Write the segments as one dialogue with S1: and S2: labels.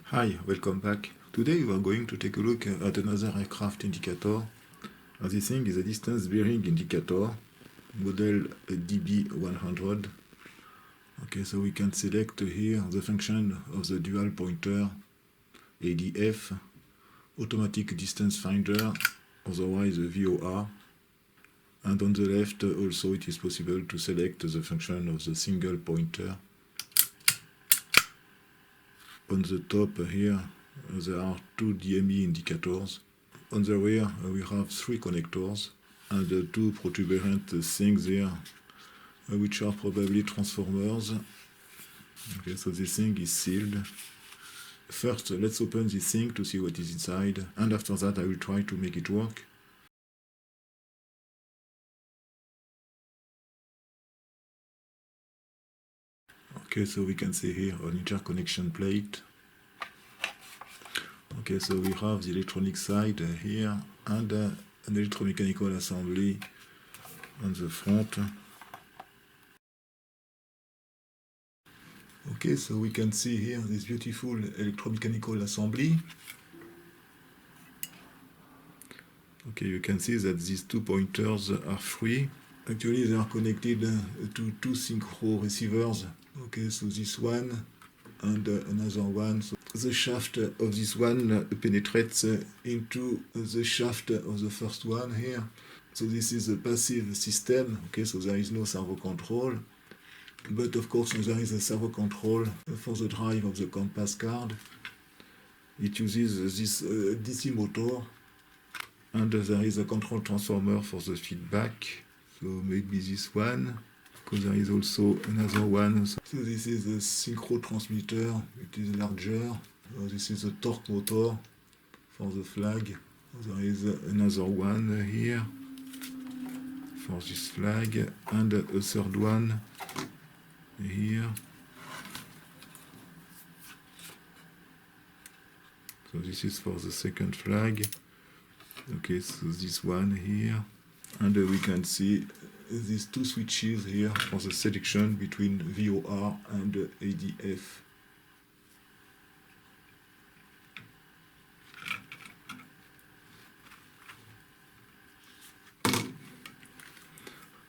S1: Hi, welcome back. Today we are going to take a look at another aircraft indicator. This thing is a distance bearing indicator, model DB100. Okay, so we can select here the function of the dual pointer ADF, automatic distance finder, otherwise VOR. And on the left also it is possible to select the function of the single pointer. On the top here there are two DME indicators. On the rear we have three connectors and two protuberant things there which are probably transformers. Okay, so this thing is sealed. First let's open this thing to see what is inside, and after that I will try to make it work. Okay, so we can see here an interconnection plate. Okay, so we have the electronic side here and an electromechanical assembly on the front. Okay, so we can see here this beautiful electromechanical assembly. Okay, you can see that these two pointers are free. Actually, they are connected to two synchro receivers. Okay, so this one and another one. So the shaft of this one penetrates into the shaft of the first one here. So this is a passive system. Okay, so there is no servo control. But of course there is a servo control for the drive of the compass card. It uses this DC motor, and there is a control transformer for the feedback. So maybe this one, because there is also another one. So this is a synchro transmitter, it is larger. This is a torque motor for the flag. There is another one here for this flag, and a third one here. So this is for the second flag. Okay, so this one here, and we can see these two switches here for the selection between VOR and ADF.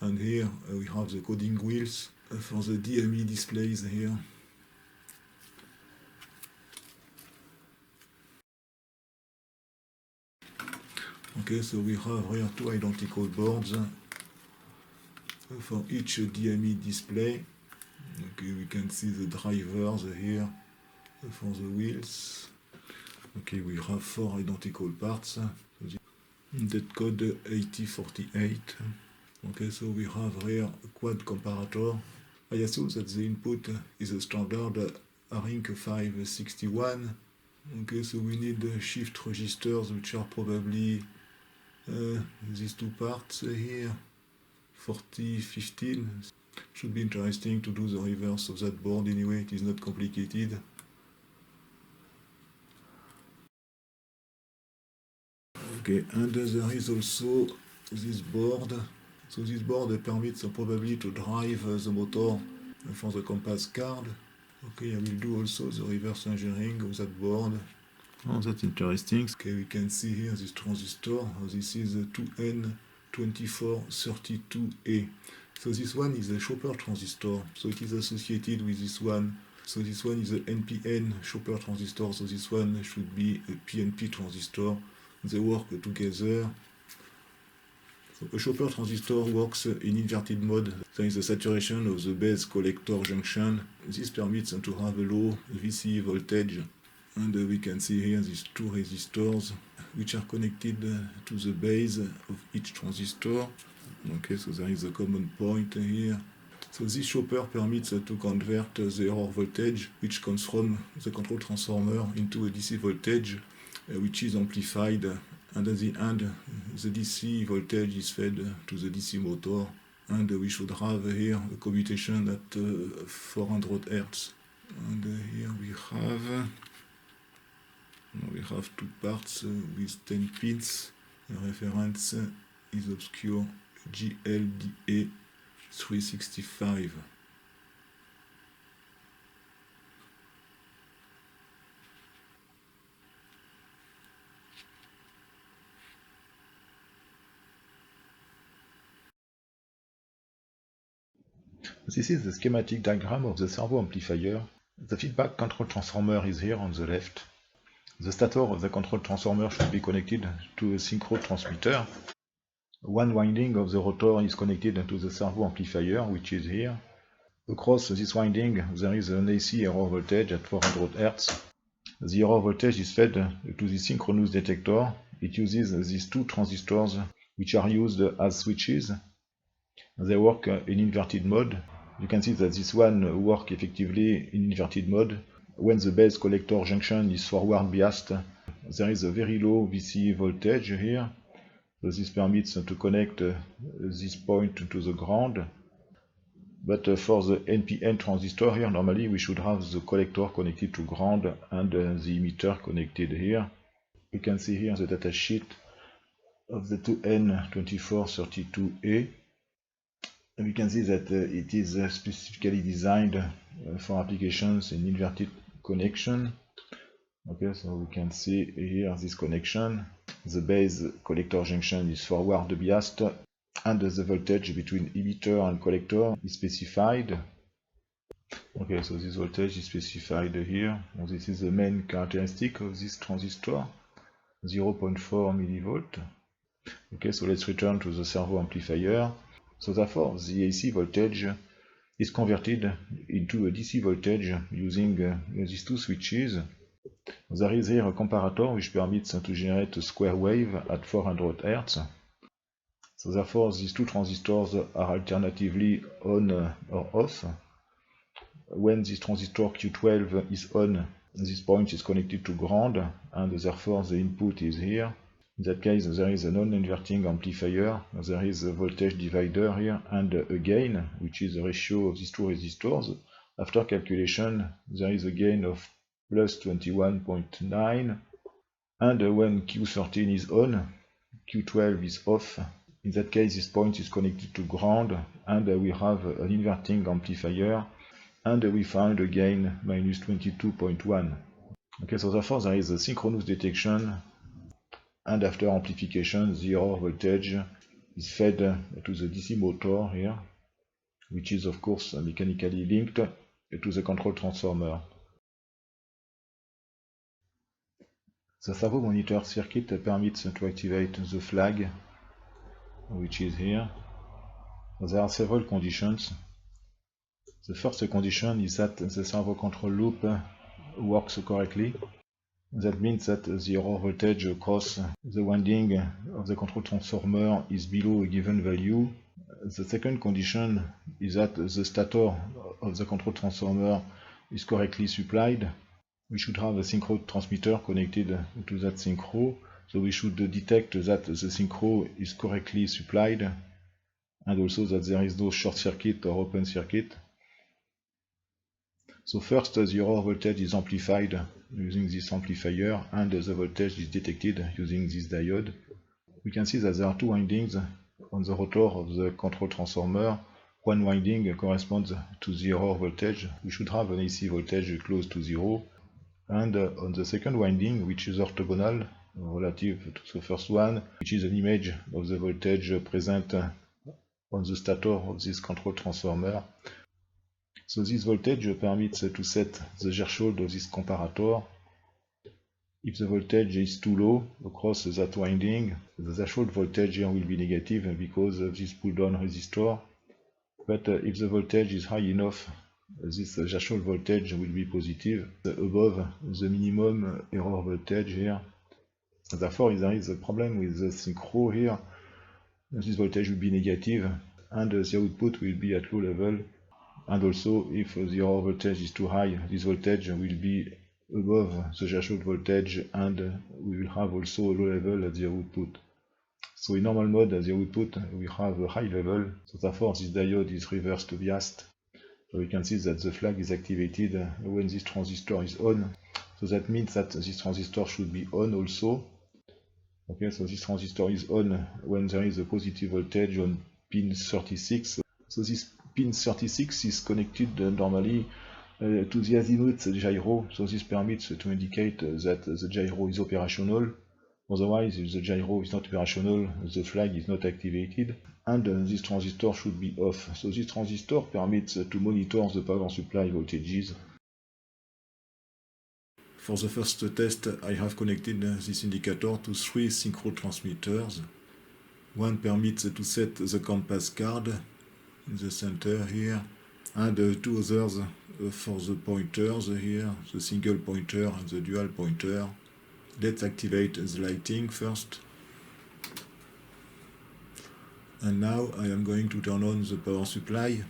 S1: And here we have the coding wheels for the DME displays here. Okay, so we have here two identical boards for each DME display. Okay, we can see the drivers here for the wheels. Okay, we have four identical parts. That code 8048. Okay, so we have here a quad comparator. I assume that the input is a standard ARINC 561. Okay, so we need shift registers, which are probably these two parts here, 4015. Should be interesting to do the reverse of that board anyway, it is not complicated. Okay, and there is also this board. So this board permits probably to drive the motor for the compass card. Okay, I will do also the reverse engineering of that board. Oh, that's interesting. Okay, we can see here this transistor. This is a 2N2432A. So this one is a Chopper transistor. So it is associated with this one. So this one is a NPN Chopper transistor. So this one should be a PNP transistor. They work together. So a Chopper transistor works in inverted mode. There is a saturation of the base collector junction. This permits to have a low VCE voltage. And we can see here these two resistors which are connected to the base of each transistor. Okay, so there is a common point here. So this chopper permits to convert the error voltage, which comes from the control transformer, into a DC voltage, which is amplified. And at the end, the DC voltage is fed to the DC motor. And we should have here a commutation at 400 Hz. And here we have two parts with 10 pins. The reference is obscure GLDA 365.
S2: This is the schematic diagram of the servo amplifier. The feedback control transformer is here on the left. The stator of the control transformer should be connected to a synchro transmitter. One winding of the rotor is connected to the servo amplifier, which is here. Across this winding, there is an AC error voltage at 400 Hz. The error voltage is fed to the synchronous detector. It uses these two transistors, which are used as switches. They work in inverted mode. You can see that this one works effectively in inverted mode. When the base collector junction is forward biased, there is a very low VCE voltage here. So this permits to connect this point to the ground. But for the NPN transistor here, normally we should have the collector connected to ground and the emitter connected here. You can see here the data sheet of the 2N2432A. And we can see that it is specifically designed for applications in inverted connection. Okay, so we can see here this connection. The base collector junction is forward biased, and the voltage between emitter and collector is specified. Okay, so this voltage is specified here. And this is the main characteristic of this transistor, 0.4 millivolt. Okay, so let's return to the servo amplifier. So therefore, the AC voltage is converted into a DC voltage using these two switches. There is here a comparator which permits to generate a square wave at 400 Hz. So therefore, these two transistors are alternatively on or off. When this transistor Q12 is on, this point is connected to ground, and therefore the input is here. In that case, there is a non-inverting amplifier, there is a voltage divider here, and a gain, which is the ratio of these two resistors. After calculation, there is a gain of plus 21.9, and when Q13 is on, Q12 is off. In that case, this point is connected to ground, and we have an inverting amplifier, and we find a gain minus 22.1. Okay, so therefore there is a synchronous detection, and after amplification, the error voltage is fed to the DC motor here, which is of course mechanically linked to the control transformer. The servo monitor circuit permits to activate the flag, which is here. There are several conditions. The first condition is that the servo control loop works correctly. That means that the error voltage across the winding of the control transformer is below a given value. The second condition is that the stator of the control transformer is correctly supplied. We should have a synchro transmitter connected to that synchro, so we should detect that the synchro is correctly supplied, and also that there is no short circuit or open circuit. So first, the error voltage is amplified using this amplifier, and the voltage is detected using this diode. We can see that there are two windings on the rotor of the control transformer. One winding corresponds to the error voltage. We should have an AC voltage close to 0. And on the second winding, which is orthogonal relative to the first one, which is an image of the voltage present on the stator of this control transformer. So this voltage permits to set the threshold of this comparator. If the voltage is too low across that winding, the threshold voltage here will be negative because of this pull-down resistor. But if the voltage is high enough, this threshold voltage will be positive, above the minimum error voltage here. Therefore, if there is a problem with the synchro here, this voltage will be negative, and the output will be at low level. And also, if the error voltage is too high, this voltage will be above the threshold voltage, and we will have also a low level at the output. So in normal mode, at the output, we have a high level, so therefore this diode is reversed biased. So we can see that the flag is activated when this transistor is on. So that means that this transistor should be on also. Okay, so this transistor is on when there is a positive voltage on pin 36. So this pin 36 is connected normally to the azimuth gyro. So this permits to indicate that the gyro is operational. Otherwise, if the gyro is not operational, the flag is not activated. and this transistor should be off. So this transistor permits to monitor the power supply voltages.
S1: For the first test, I have connected this indicator to 3 synchro transmitters. One permits to set the compass card in the center here, and 2 others for the pointers here, the single pointer and the dual pointer. Let's activate the lighting first. And now I am going to turn on the power supply.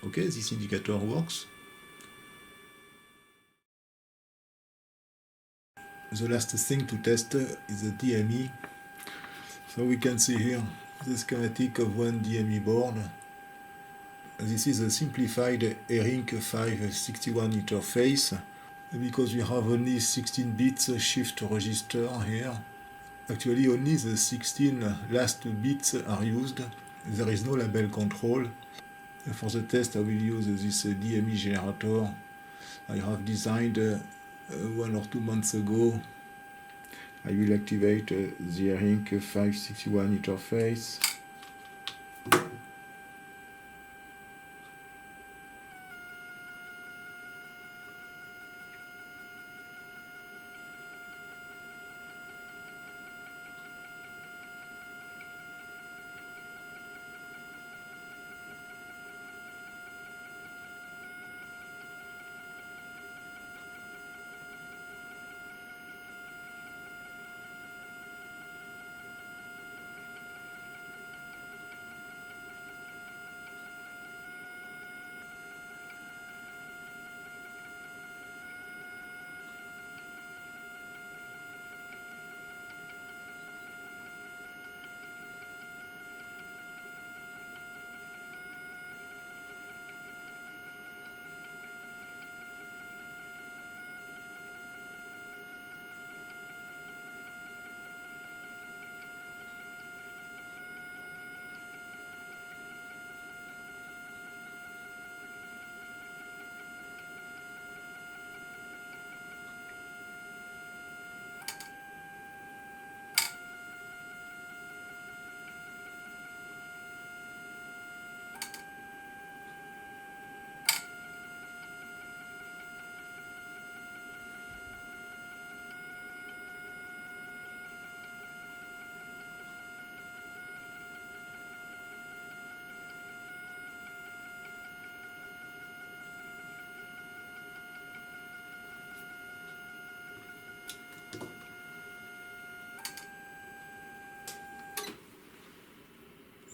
S1: Okay, this indicator works. The last thing to test is the DME. So we can see here the schematic of one DME board. This is a simplified ARINC 561 interface because we have only 16 bits shift register here. Actually only the 16 last bits are used. There is no label control. For the test I will use this DME generator I have designed 1 or 2 months ago. I will activate the ARINC 561 interface.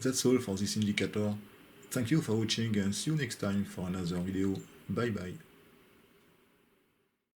S1: That's all for this indicator. Thank you for watching and see you next time for another video. Bye bye.